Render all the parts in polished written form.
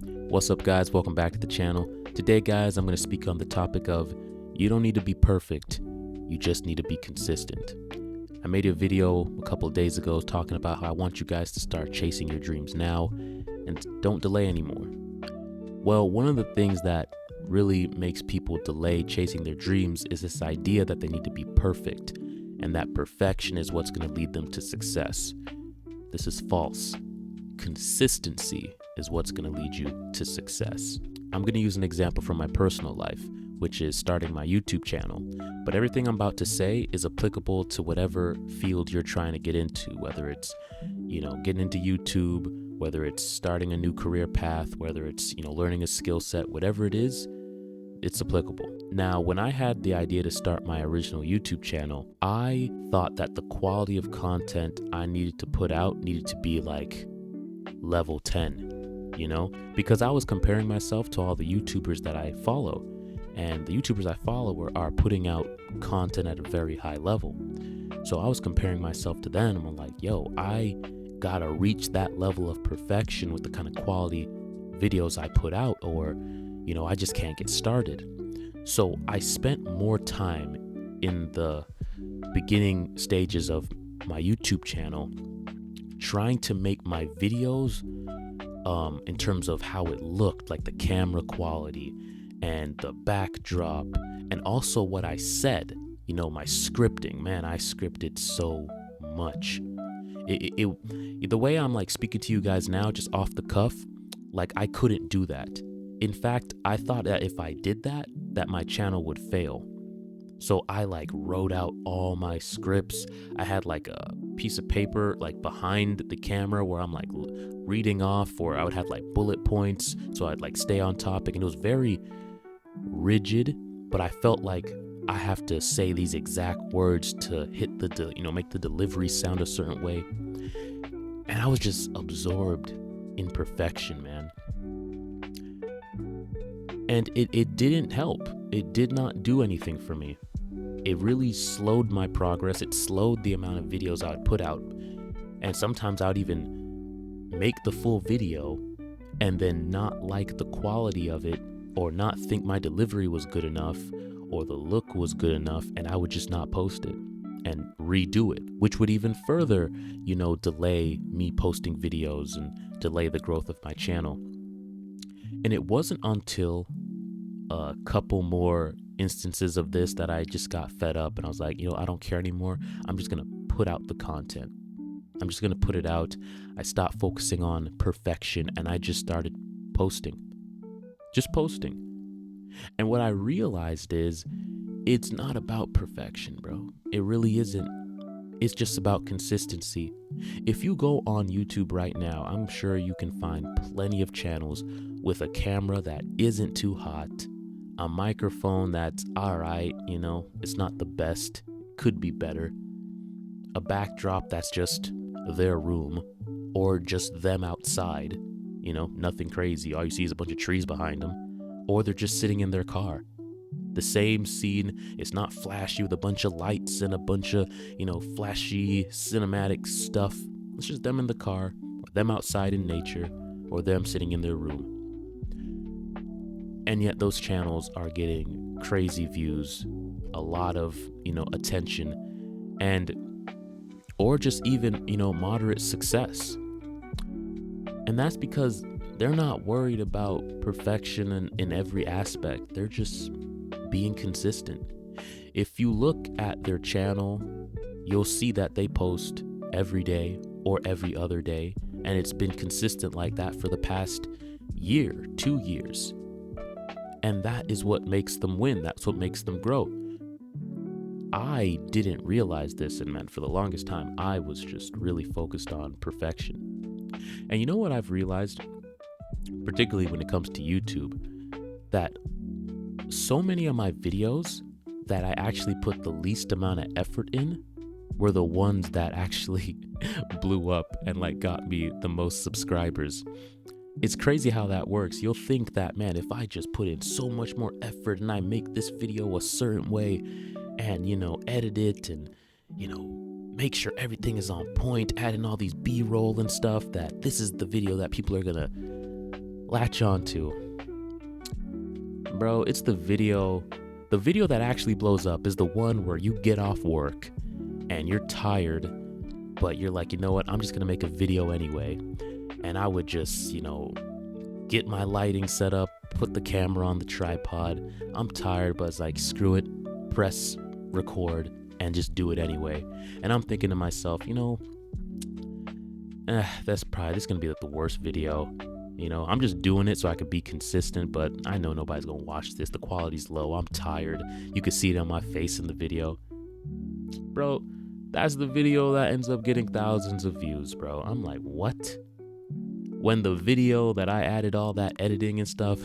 What's up, guys? Welcome back to the channel. Today, guys, I'm going to speak on the topic of you don't need to be perfect, you just need to be consistent. I made a video a couple of days ago talking about how I want you guys to start chasing your dreams now and don't delay anymore. Well, one of the things that really makes people delay chasing their dreams is this idea that they need to be perfect and that perfection is what's going to lead them to success. This is false. Consistency is what's going to lead you to success. I'm going to use an example from my personal life, which is starting my YouTube channel. But everything I'm about to say is applicable to whatever field you're trying to get into, whether it's, getting into YouTube, whether it's starting a new career path, whether it's, learning a skill set, whatever it is, it's applicable. Now, when I had the idea to start my original YouTube channel, I thought that the quality of content I needed to put out needed to be like level 10, because I was comparing myself to all the YouTubers that I follow, and the YouTubers I follow are putting out content at a very high level. So I was comparing myself to them, and I'm like, I gotta reach that level of perfection with the kind of quality videos I put out, or I just can't get started. So I spent more time in the beginning stages of my YouTube channel trying to make my videos in terms of how it looked, like the camera quality and the backdrop, and also what I said, my scripting. Man, I scripted so much. The way I'm like speaking to you guys now, just off the cuff, like I couldn't do that. In fact, I thought that if I did that my channel would fail. So I like wrote out all my scripts. I had like a piece of paper like behind the camera where I'm like reading off, or I would have like bullet points so I'd like stay on topic, and it was very rigid, but I felt like I have to say these exact words to hit make the delivery sound a certain way. And I was just absorbed in perfection, man. And it didn't help. It did not do anything for me. It really slowed my progress. It slowed the amount of videos I would put out. And sometimes I would even make the full video and then not like the quality of it, or not think my delivery was good enough, or the look was good enough, and I would just not post it and redo it, which would even further, delay me posting videos and delay the growth of my channel. And it wasn't until a couple more instances of this that I just got fed up, and I was like, I don't care anymore. I'm just going to put out the content. I'm just going to put it out. I stopped focusing on perfection, and I just started posting. Just posting. And what I realized is it's not about perfection, bro. It really isn't. It's just about consistency. If you go on YouTube right now, I'm sure you can find plenty of channels with a camera that isn't too hot, a microphone that's all right, it's not the best, could be better, a backdrop that's just their room, or just them outside, nothing crazy. All you see is a bunch of trees behind them, or they're just sitting in their car. The same scene, it's not flashy with a bunch of lights and a bunch of, flashy cinematic stuff. It's just them in the car, or them outside in nature, or them sitting in their room. And yet those channels are getting crazy views, a lot of, attention, or just even, moderate success. And that's because they're not worried about perfection in every aspect. They're just being consistent. If you look at their channel, you'll see that they post every day or every other day, and it's been consistent like that for the past year, 2 years. And that is what makes them win. That's what makes them grow. I didn't realize this, and man, for the longest time, I was just really focused on perfection. And you know what I've realized, particularly when it comes to YouTube, that so many of my videos that I actually put the least amount of effort in were the ones that actually blew up and like got me the most subscribers. It's crazy how that works. You'll think that, man, if I just put in so much more effort and I make this video a certain way and, edit it and, make sure everything is on point, add in all these B-roll and stuff, that this is the video that people are gonna latch on to? Bro, it's the video. The video that actually blows up is the one where you get off work and you're tired, but you're like, you know what? I'm just going to make a video anyway. And I would just, get my lighting set up, put the camera on the tripod. I'm tired, but it's like, screw it, press record and just do it anyway. And I'm thinking to myself, this is gonna be like the worst video. I'm just doing it so I could be consistent, but I know nobody's gonna watch this. The quality's low. I'm tired. You could see it on my face in the video. Bro, that's the video that ends up getting thousands of views, bro. I'm like, what? When the video that I added all that editing and stuff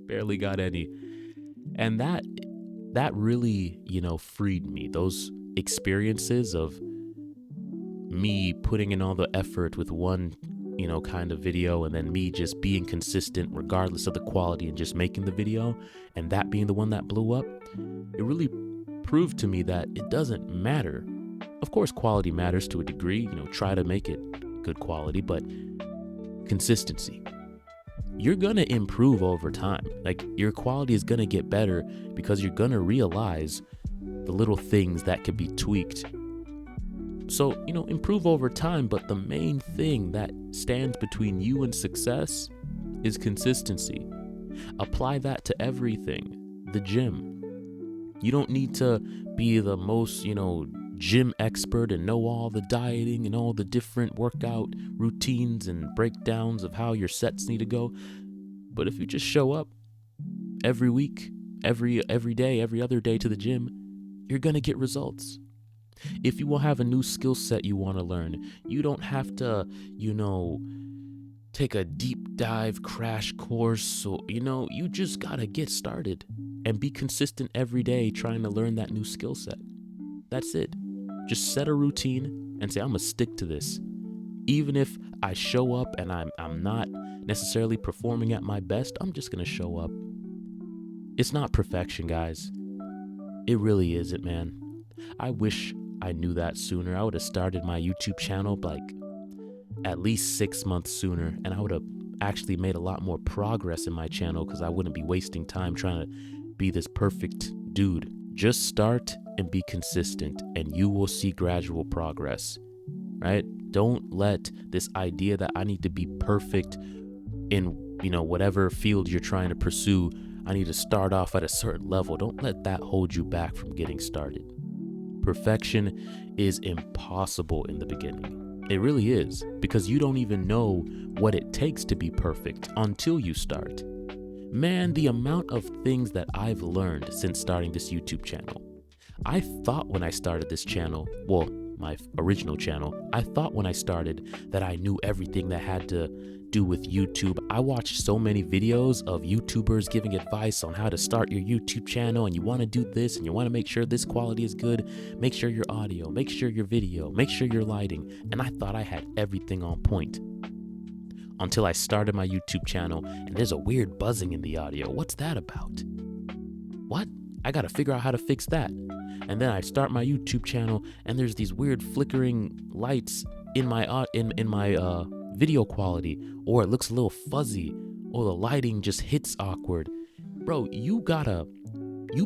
barely got any. And that really, freed me. Those experiences of me putting in all the effort with one, kind of video, and then me just being consistent regardless of the quality and just making the video, and that being the one that blew up, it really proved to me that it doesn't matter. Of course, quality matters to a degree, try to make it good quality, but consistency. You're gonna improve over time. Like, your quality is gonna get better because you're gonna realize the little things that could be tweaked. So, improve over time, but the main thing that stands between you and success is consistency. Apply that to everything. The gym. You don't need to be the most, gym expert and know all the dieting and all the different workout routines and breakdowns of how your sets need to go. But if you just show up every week, every day, every other day to the gym, you're going to get results. If you will have a new skill set you want to learn, you don't have to, take a deep dive crash course. So, you just got to get started and be consistent every day trying to learn that new skill set. That's it. Just set a routine and say, I'm going to stick to this. Even if I show up and I'm not necessarily performing at my best, I'm just going to show up. It's not perfection, guys. It really isn't, man. I wish I knew that sooner. I would have started my YouTube channel like at least 6 months sooner, and I would have actually made a lot more progress in my channel because I wouldn't be wasting time trying to be this perfect dude. Just start and be consistent, and you will see gradual progress, right? Don't let this idea that I need to be perfect in, whatever field you're trying to pursue, I need to start off at a certain level. Don't let that hold you back from getting started. Perfection is impossible in the beginning. It really is, because you don't even know what it takes to be perfect until you start. Man, the amount of things that I've learned since starting this YouTube channel. I thought when I started this channel, my original channel, I thought when I started that I knew everything that had to do with YouTube. I watched so many videos of YouTubers giving advice on how to start your YouTube channel, and you want to do this and you want to make sure this quality is good, make sure your audio, make sure your video, make sure your lighting, and I thought I had everything on point. Until I started my YouTube channel and there's a weird buzzing in the audio. What's that about? What? I gotta figure out how to fix that. And then I start my YouTube channel and there's these weird flickering lights in my video quality, or it looks a little fuzzy, or the lighting just hits awkward. Bro, you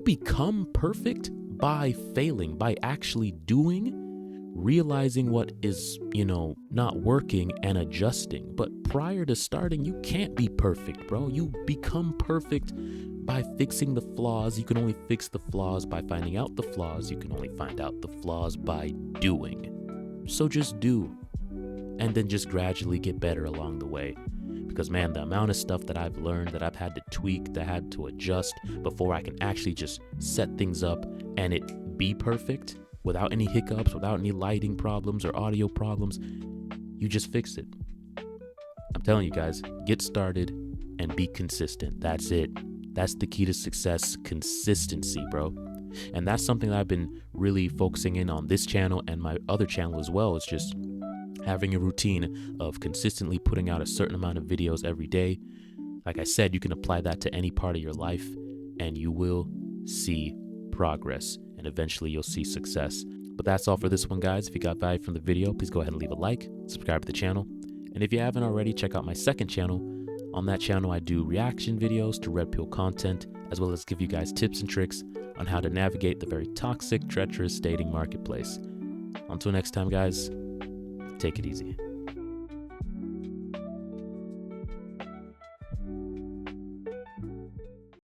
become perfect by failing, by actually doing, realizing what is, not working and adjusting. But prior to starting, you can't be perfect, bro. You become perfect by fixing the flaws. You can only fix the flaws by finding out the flaws. You can only find out the flaws by doing. So just do, and then just gradually get better along the way. Because man, the amount of stuff that I've learned, that I've had to tweak, that I had to adjust before I can actually just set things up and it be perfect without any hiccups, without any lighting problems or audio problems, you just fix it. I'm telling you guys, get started and be consistent. That's it. That's the key to success, consistency, bro. And that's something that I've been really focusing in on this channel and my other channel as well. It's just having a routine of consistently putting out a certain amount of videos every day. Like I said, you can apply that to any part of your life and you will see progress, and eventually you'll see success. But that's all for this one, guys. If you got value from the video, please go ahead and leave a like, subscribe to the channel. And if you haven't already, check out my second channel On that channel, I do reaction videos to red pill content, as well as give you guys tips and tricks on how to navigate the very toxic, treacherous dating marketplace. Until next time, guys, take it easy.